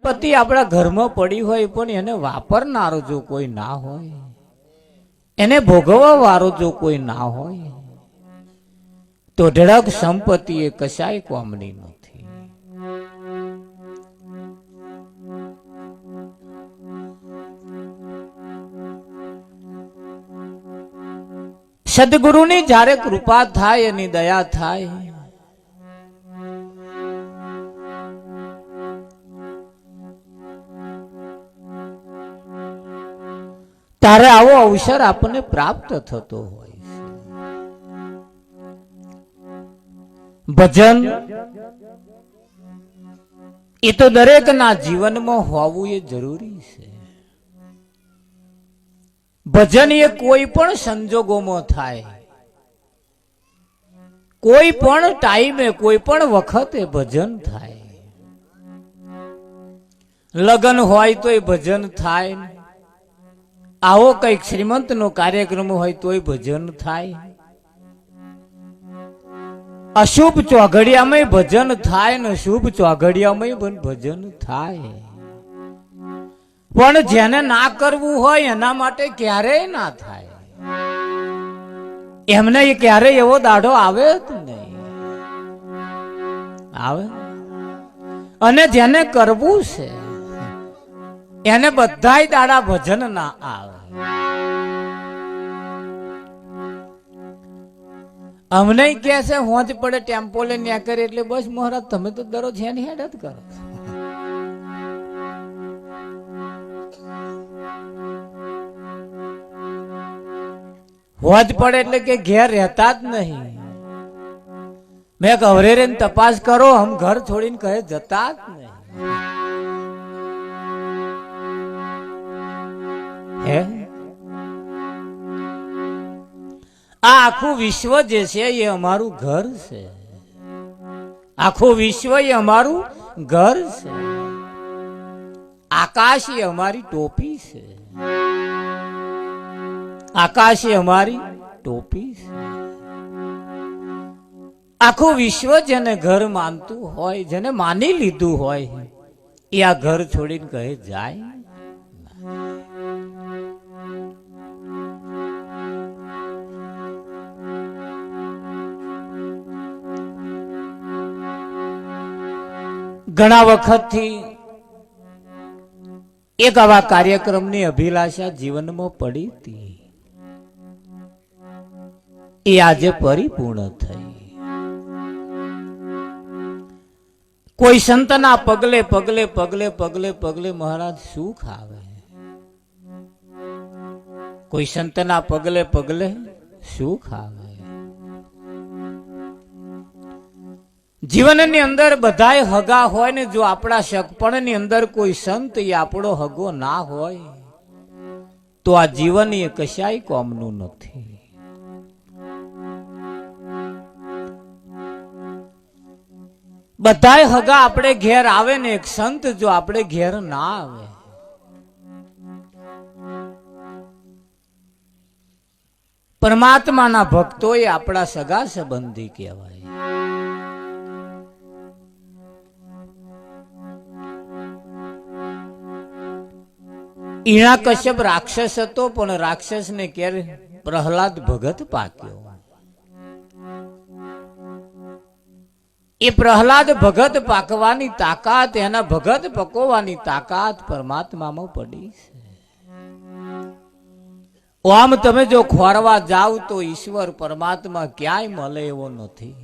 સંપત્તિ આપણા ઘરમાં પડી હોય પણ એને વાપરનારો જો કોઈ ના હોય, એને ભોગવવા વાળો જો કોઈ ના હોય, તો ઢળક સંપત્તિ એ કશાય કામની નથી. સદગુરુની જ્યારે કૃપા થાય, એની દયા થાય, ત્યારે આવો અવસર આપણને પ્રાપ્ત થતો હોય છે. ભજન એ તો દરેકના જીવનમાં હોવું એ જરૂરી છે. ભજન એ કોઈ પણ સંજોગોમાં થાય, કોઈ પણ ટાઈમે, કોઈ પણ વખતે ભજન થાય. લગ્ન હોય તોય ભજન થાય, આવો કઈક શ્રીમંત નો કાર્યક્રમ હોય તોય ભજન થાય, અશુભ ચોઘડિયામાં ભજન થાય ને શુભ ચોઘડિયામાં પણ ભજન થાય. પણ જેને ના કરવું હોય એના માટે ક્યારેય ના થાય. એમને ક્યારેય એવો દાડો આવે જ નહીં, આવે. અને જેને કરવું છે એને બધાય દાડા ભજન ના આવે. અમને કે છે હોજ પડે ટેમ્પો લઈને ન્યા કરે એટલે બસ મહારાજ તમે તો દરરોજ એની હેડ જ કરો. હોજ પડે એટલે કે ઘેર રહેતા જ નહીં. મેં ઘરે રહીને તપાસ કરો, હમ ઘર છોડીને કહે જતા જ નહીં. આ આખું વિશ્વ જે છે એ અમારું ઘર છે. આખું વિશ્વ એ અમારું ઘર છે. આકાશ એ અમારી ટોપી છે. આકાશ એ અમારી ટોપી છે. આખું વિશ્વ જેને ઘર માનતું હોય, જેને માની લીધું હોય, એ આ ઘર છોડીને કહે જાય. ઘણા વખતથી એક આવા કાર્યક્રમની અભિલાષા જીવનમાં પડી હતી, એ આજે પરિપૂર્ણ થઈ. કોઈ સંતના પગલે પગલે પગલે પગલે પગલે મહારાજ સુખ આવે. કોઈ સંતના પગલે પગલે સુખ આવે. જીવનની અંદર બધાય હગા હોય ને, જો આપણા સગપણની અંદર કોઈ સંત એ આપણો હગો ના હોય તો આ જીવન એ કશાય કોમનું નથી. બધાય હગા આપણે ઘેર આવે ને, એક સંત જો આપણે ઘેર ના આવે, પરમાત્માના ભક્તો એ આપણા સગા સંબંધી કહેવાય. હિરણ્યકશ્યપ રાક્ષસ હતો, પણ રાક્ષસ ને ક્યારે પ્રહલાદ ભગત પાક્યો. એ પ્રહલાદ ભગત પાકવાની તાકાત, એના ભગત પકોવાની તાકાત પરમાત્મામાં પડી છે. આમ તમે જો ખોરવા જાવ તો ઈશ્વર પરમાત્મા ક્યાંય મળે એવો નથી.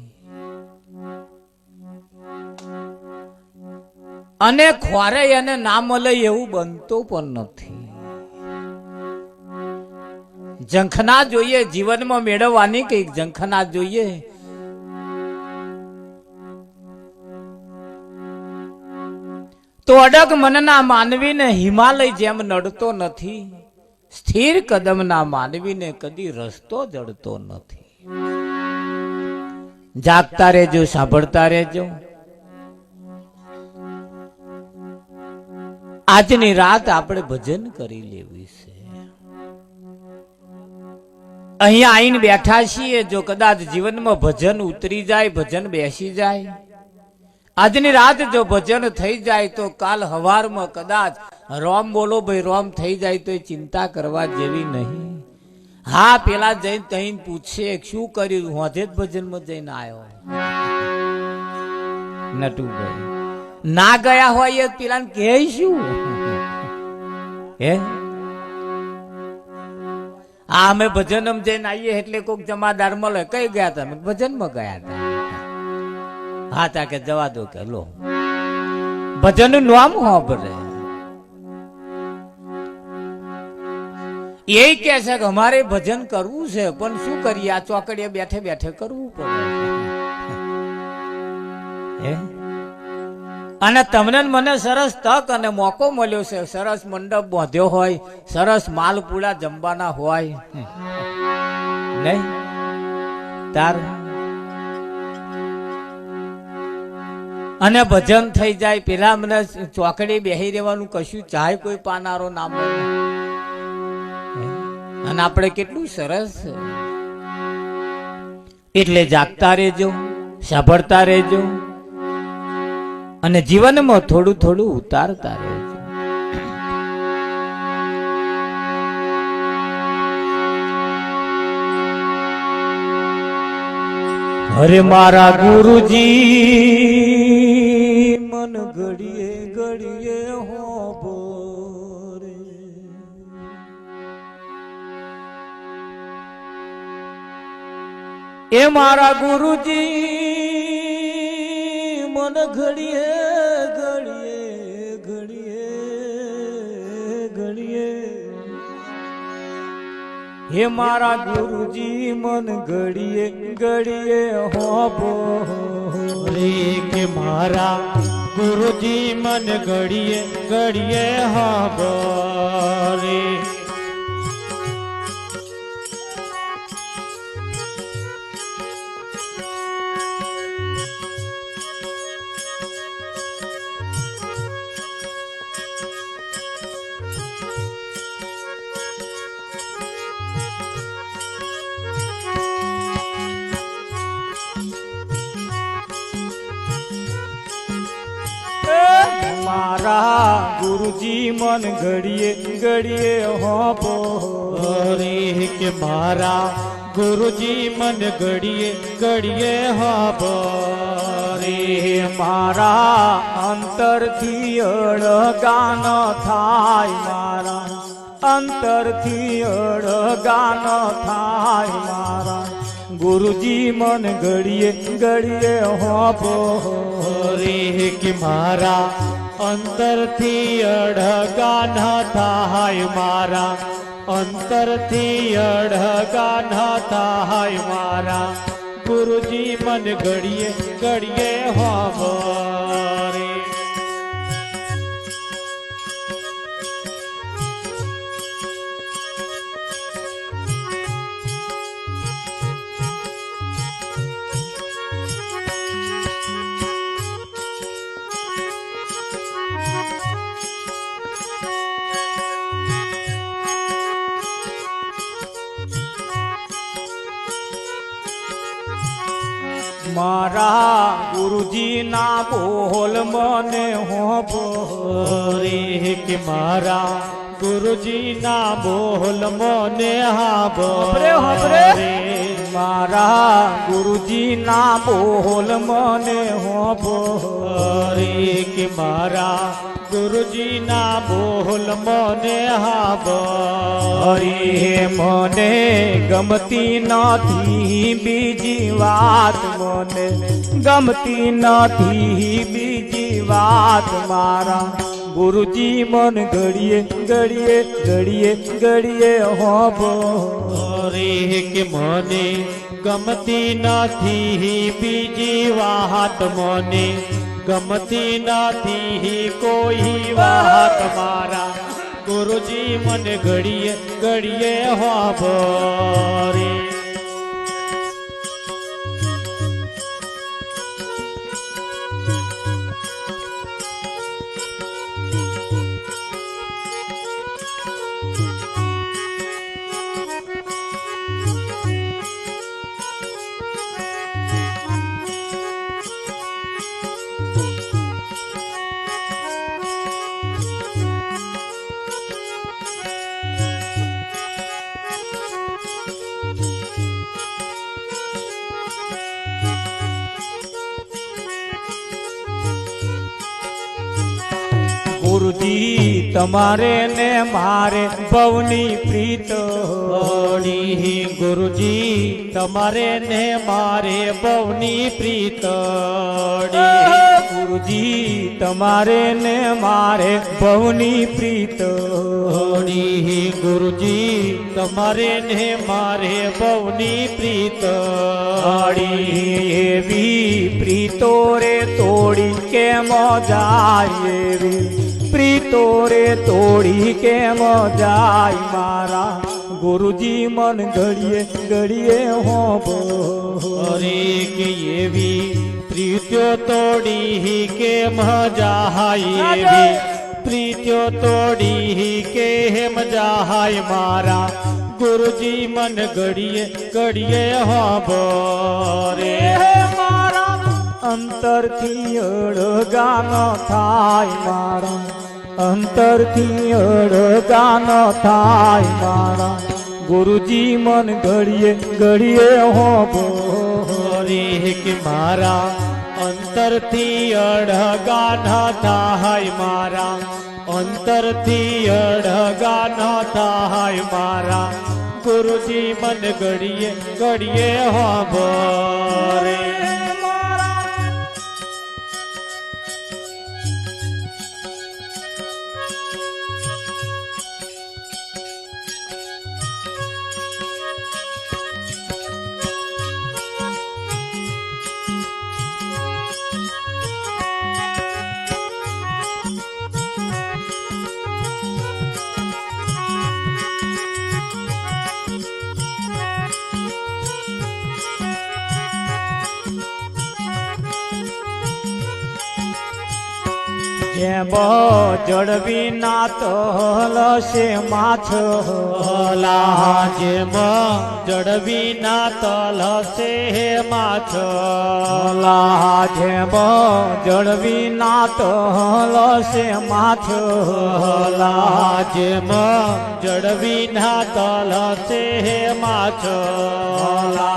અને ખોરે એને ના મળે એવું બનતું પણ નથી. ઝંખના જોઈએ જીવનમાં મેળવવાની, કઈક ઝંખના જોઈએ. તો અડગ મનના માનવીને હિમાલય જેમ નડતો નથી, સ્થિર કદમના માનવીને કદી રસ્તો જડતો નથી. જાગતા રહેજો, સાંભળતા રહેજો. આજની રાત આપણે ભજન કરી લેવી છે. અહીંયા આવીને બેઠા છીએ, જો કદાચ જીવનમાં ભજન ઉતરી જાય, ભજન બેસી જાય, આજની રાત જો ભજન થઈ જાય તો કાલ હવારમાં કદાચ રોમ બોલો ભાઈ રોમ થઈ જાય તો એ ચિંતા કરવા જેવી નહીં. હા, પેલા જઈને તઈને પૂછશે શું કર્યું, હોજે જ ભજનમાં જઈને આવ્યો નટુભાઈ. ના ગયા હોય પેલા કે શું હે? હા, અમે ભજનમાં જઈને આવીએ એટલે કોઈક જમાદાર મળે, કઈ ગયા તમે? ભજનમાં ગયા હતા. હા, તા કે જવા દો કે લો ભજન નું નામ હોભરે. એ કે છે કે અમારે ભજન કરવું છે પણ શું કરીએ, આ ચોકડીએ બેઠે બેઠે કરવું પડે. અને તમને મને સરસ તક અને મોકો મળ્યો છે, સરસ મંડપ બાંધ્યો હોય, સરસ માલપુડા જમવાના હોય નહીં તાર, અને ભજન થઈ જાય. પેલા મને ચોકડી બેહી રહેવાનું કશું ચાહે કોઈ પાનારો ના મળે, અને આપણે કેટલું સરસ. એટલે જાગતા રહેજો, સાંભળતા રહેજો, અને જીવનમાં થોડું થોડું ઉતારતા રહેજો. અરે મારા ગુરુજી મન ઘડીએ ઘડીએ હોબરે, એ મારા ગુરુજી મન ઘડીએ ઘડીએ ઘડીએ ઘડીએ, હે મારા ગુરુજી મન ઘડીએ ઘડીએ હોબો રે, કે મારા ગુરુજી મન ઘડીએ ઘડીએ હોબો રે. મારા ગુરુજી મન ઘડીએ ઘડીએ હોબો રે, કે મારા ગુરુજી મન ઘડીએ ઘડીએ હોબો રે. મારા અંતરથી અળગાન થાય, મારા અંતરથી અળગાન થાય, મારા ગુરુજી મન ઘડીએ ઘડીએ હોબો રે, કે મારા અંતરથી અડગા ન થાય, મારા અંતરથી અડગા ન થાય, મારા ગુરુજી મન ઘડીએ ઘડીએ હોબો રે. મારા ગુરુજી ના બોલ મને હોબો રે, કે મારા ગુરુજી ના બોલ મને હાબરે રે. મારા ગુરુજી ના બોલ મને હોબો રે, કે મારા ગુરુજી ના બોલ મને હાબરે. મને ગમતી નથી બીજી વાત, મને ગમતી નથી બીજી વાત, મારા ગુરુજી મન ઘડીએ ઘડીએ ઘડીએ ઘડીએ હોબો રે, કે મને ગમતી નથી બીજી વાત, મને ગમતી નથી કોઈ વાત, મારા ગુરુજી મન ઘડીએ ઘડીએ હોબો રે. ગુરુજી તમારે ને મારે ભવની પ્રીત ઓડી ગુરુજી તમારે ને મારે બહુની પ્રીત ગુરુજી તમારે ને મારે ભવની પ્રીત ઓડી ગુરુજી તમારે ને મારે બહુની પ્રીત એવી પ્રીતો રે તોડી કેમ જાય એવી પ્રીતો રે તોડી કેમ જાય મારા ગુરુજી મન ઘડીએ ઘડીએ હોબો અરે કે એવી પ્રીત્યો તોડી કે મજાય એવી પ્રીત્યો તોડી કે મજાય મારા ગુરુજી મન ઘડીએ ઘડીએ હોબો રે મારા અંતરથી અડગા ન થાય મારા અંતરથી અડગા ન થાય મારા ગુરુજી મન ઘડીએ ઘડીએ હોબો રે કે મારા અંતરથી અડગા ન થાય મારા અંતરથી અડગા ન થાય મારા ગુરુજી મન ઘડીએ ઘડીએ હોબો રે જેમ જળવી ના તલશે માછ લા જેમ જડવી ના તલસે માછ લા જેમ જળવી ના તલશે માછ લા જેમ જડવી ના તલસે માછ લા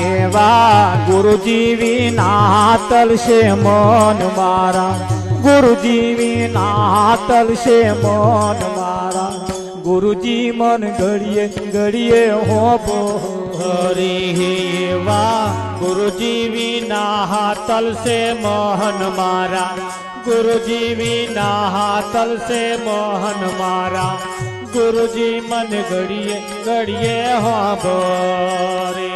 એવા ગુરુજી વિના તલશે મન મારા ગુરુજી વિના તલશે મન મારા ગુરુજી મન ઘડીએ ઘડીએ હોબો હરિવા ગુરુજી વિના તલસે મોહન મારા ગુરુજી વિના તલસે મોહન મારા ગુરુજી મન ઘડીએ ઘડીએ હોબો રે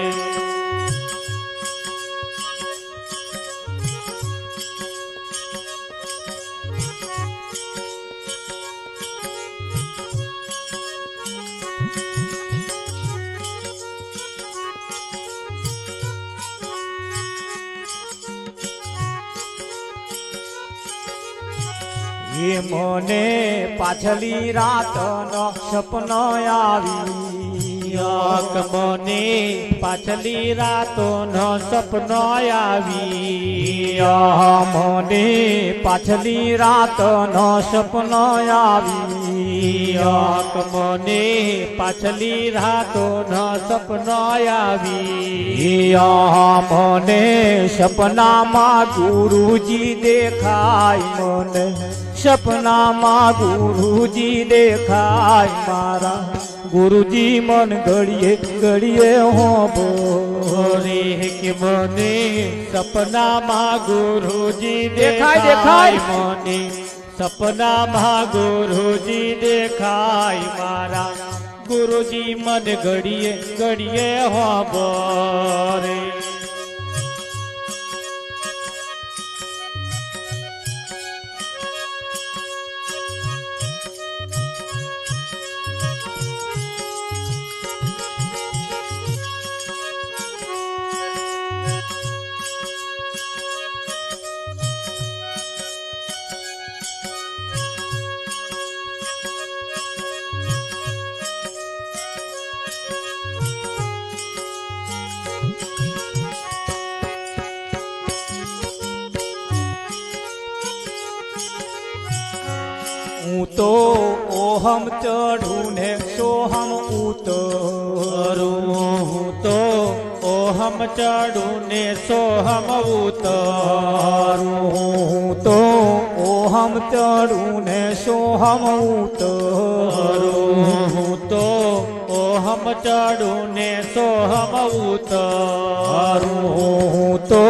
એ મને પાછલી રાતનો સપનો આવી મને પાછલી રાતોનો સપનો આવી મને પાછલી રાતનો સપનો આવી મને પાછલી રાતોનો સપનો આવી મને સપનામાં ગુરુજી દેખાય મને સપનામાં ગુરુજી દેખાય મારા ગુરુજી મન ઘડીએ ઘડીએ હોબો રે કે મને સપનામાં ગુરુજી દેખાય, દેખાય મને સપનામાં ગુરુજી દેખાય મારા ગુરુજી મન ઘડીએ ઘડીએ હોબો રે હું તો ઓહમ ચઢું ને સોહમ ઉતરું હું તો ઓહમ ચડું ને સોહમ ઉતરું હું તો ઓહમ ઓહમ ચડું ને સોહમ ઉતરું હું તો ઓહમ ચડું ને સોહમ ઉતરું હું તો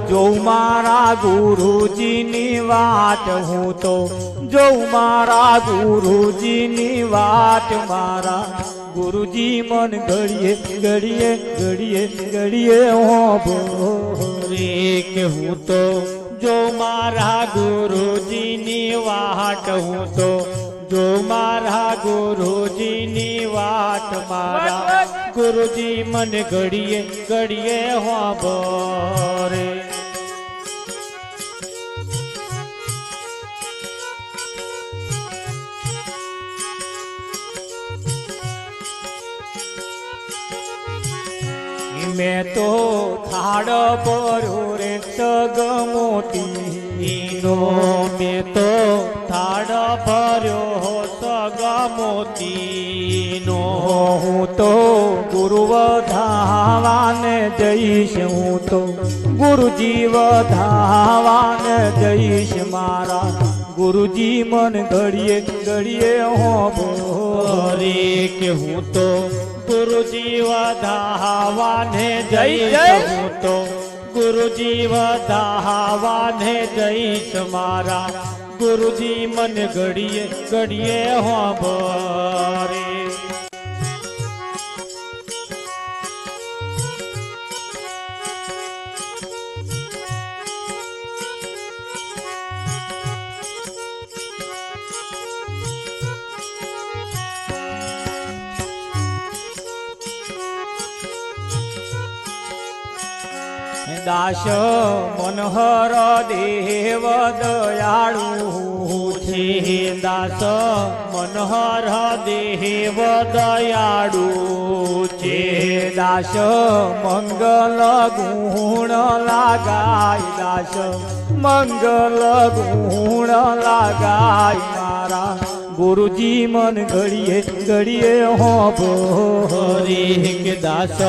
જોઉં મારા ગુરુજીની વાટ હું તો જોઉં મારા ગુરુજીની વાટ મારા ગુરુજી મન ઘડીએ ઘડીએ ઘડીએ ઘડીએ હોભરે કે હું તો જો મારા ગુરુજીની વાટ હું તો જો મારા ગુરુજીની વાટ મારા ગુરુજી મને ઘડીએ ઘડીએ હોભરે મેં તો થાળ ભર્યો રે સગમોતીનો મેં તો થાળ ભર્યો સગમોતીનો હું તો ગુરુ વધાવાને જઈશ હું તો ગુરુજી વધાવાને જઈશ મારા ગુરુજી મન ઘડીએ ઘડીએ હોભરે કે હું તો ગુરુજી વધાવાને જઈશ હું તો ગુરુજી વધાવાને જઈશ મારા ગુરુજી મન ઘડીએ ઘડીએ હોભરે દાસ મનહર દેવ દયાળુ છે દાસ મનહર દેવ દયાળુ છે દાસ મંગલ ગુણ લાગાય દાસ મંગલ ગુણ લાગાય મારા ગુરુજી મન ઘડીએ ઘડીએ હોભરે કે દાસ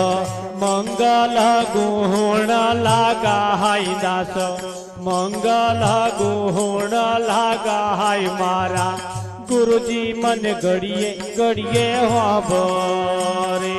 મંગલ ગુણ લાગાય દાસ મંગલ ગુણ લાગાય મારા ગુરુજી મન ઘડીએ ઘડીએ હોભરે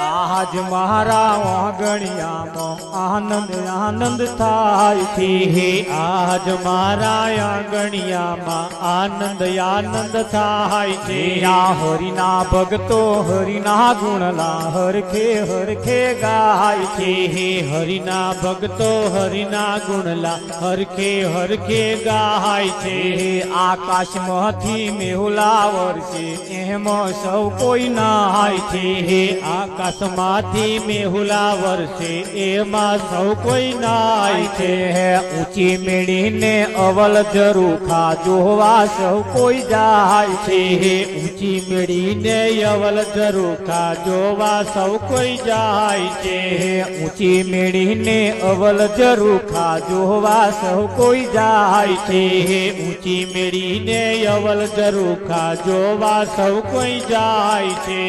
આજ મારા આંગણિયામાં આનંદ આનંદ થાય છે આજ મારા આંગણિયામાં આનંદ આનંદ થાય છે આ હરિના ભક્તો હરિના ગુણલા હરખે હરખે ગાય છે હે હરિના ભક્તો હરિના ગુણલા હરખે હરખે ગાય છે આકાશમાંથી મેહુલા વર્ષે એમાં સૌ કોઈ નાય છે હે આકાશમાંથી મેહુલા વર્ષે એમાં સૌ કોઈ નાય છે ઊંચી મેળીને અવલ ઝરૂખા જોવા સૌ કોઈ જાય છે હે ઊંચી મેળીને અવલ ઝરૂખા જોવા સૌ કોઈ જાય છે ઊંચી મેળીને અવલ ઝરૂખા જોવા સૌ કોઈ જાય છે હે ઊંચી મેળીને અવલ ઝરૂખા જોવા સૌ કોઈ જાય છે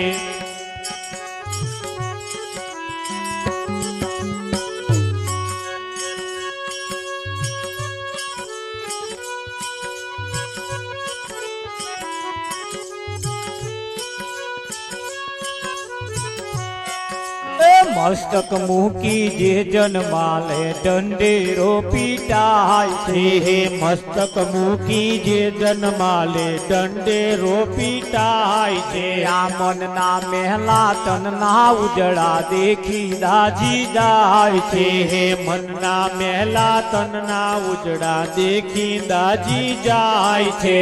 મસ્તક મૂકી જે જન્માલે દંડેરો પીટાય છે. હે મસ્તક મૂકી જે જન્માલે દંડેરો પીટાય છે. આ મનના મહેલા તનના ઉજળા દેખી દાજી જાય છે. હે મનના મહેલા તનના ઉજળા દેખી દાજી જાય છે.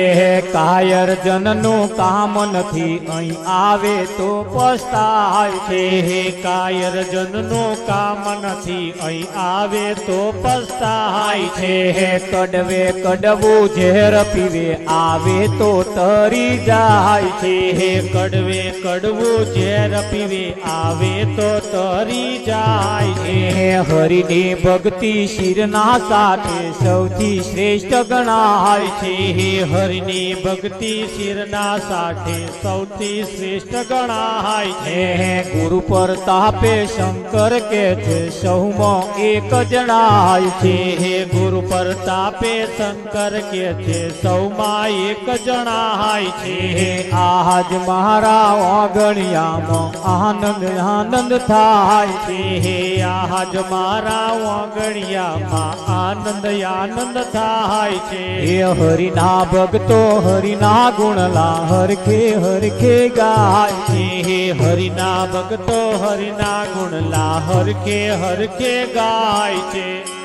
કાયર જનનું કામ નથી અહીં આવે તો પસ્તાય છે. હે કાયર જનનો કામ નથી અહીં આવે તો પસ્તાય છે. કડવે કડવું ઝેર પીવે આવે તો તરી જાય છે. હે કડવે કડવું ઝેર પીવે આવે તો તરી જાય છે. હરિની ભક્તિ શિરના સાથે સૌથી શ્રેષ્ઠ ગણાય છે. હે હરિની ભક્તિ શિરના સાથે સૌથી શ્રેષ્ઠ ગણાય છે. ગુરુ પ્રતાપે શંકર કે છે સૌમાં એક જણાય છે. હે ગુરુ પ્રતાપે શંકર કે છે સૌમાં એક જણાય છે. આજ મારા ઓગણિયામાં આનંદ આનંદ થાય છે. હે આજ મારા વાગણિયામાં આનંદ આનંદ થાય છે. હરિના ભક્તો હરિના ગુણલા હરખે હરખે ગાય છે. હે હરિના ભક્તો હરિના ગુણલા હરખે હરખે ગાય છે.